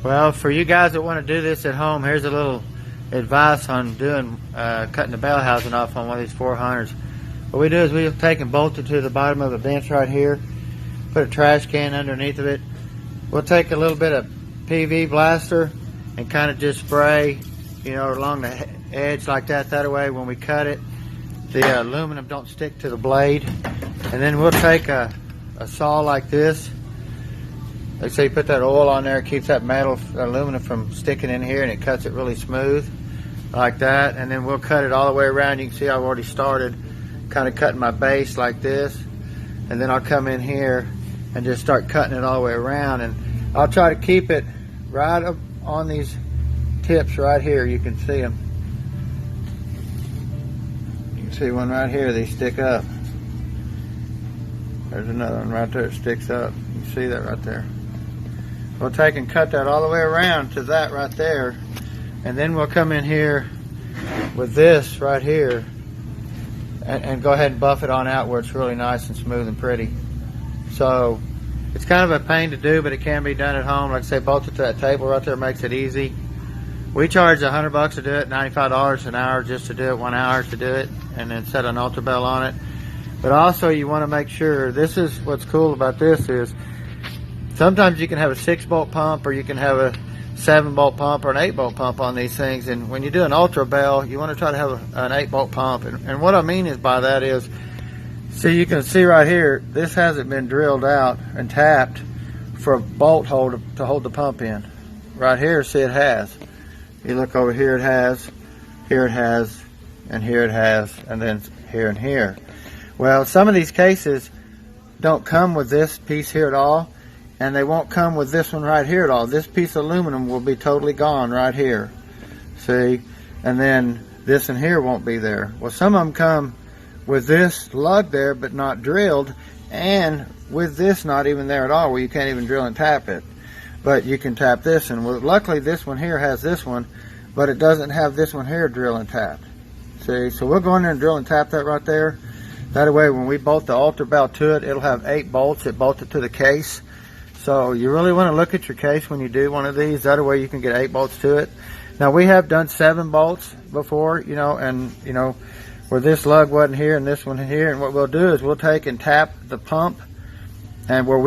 Well, for you guys that want to do this at home, here's a little advice on doing cutting the bell housing off on one of these 400s. What we do is we'll take and bolt it to the bottom of the bench right here, put a trash can underneath of it. We'll take a little bit of PV blaster and kind of just spray, along the edge like that. That way when we cut it, the aluminum don't stick to the blade. And then we'll take a saw like this. Like say you put that oil on there, it keeps that metal aluminum from sticking in here, and it cuts it really smooth like that. And then we'll cut it all the way around. You can see I've already started kind of cutting my base like this, and then I'll come in here and just start cutting it all the way around. And I'll try to keep it right up on these tips right here. You can see them. You can see one right here, they stick up. There's another one right there that sticks up. You can see that right there. We'll take and cut that all the way around to that right there, and then we'll come in here with this right here and go ahead and buff it on out where it's really nice and smooth and pretty. So it's kind of a pain to do, but it can be done at home. Like I say, bolt it to that table right there makes it easy. We charge $100 to do it, $95 an hour just to do it, 1 hour to do it, and then set an ultra bell on it. But also you want to make sure, this is what's cool about this is, sometimes you can have a 6-bolt pump, or you can have a 7-bolt pump or an 8-bolt pump on these things. And when you do an ultra bell, you want to try to have an 8-bolt pump. And what I mean is by that is, see, you can see right here, this hasn't been drilled out and tapped for a bolt hold to hold the pump in. Right here, see, it has. You look over here, it has, here it has, and here it has, and then here and here. Well, some of these cases don't come with this piece here at all, and they won't come with this one right here at all. This piece of aluminum will be totally gone right here. See? And then this and here won't be there. Well, some of them come with this lug there but not drilled, and with this not even there at all, where you can't even drill and tap it. But you can tap this, and well, luckily this one here has this one, but it doesn't have this one here drill and tapped. See? So we'll go in there and drill and tap that right there. That way when we bolt the ultra bell to it, it'll have 8 bolts. It bolted to the case. So you really want to look at your case when you do one of these. That way you can get 8 bolts to it. Now we have done 7 bolts before, where this lug wasn't here and this one here. And what we'll do is we'll take and tap the pump, and where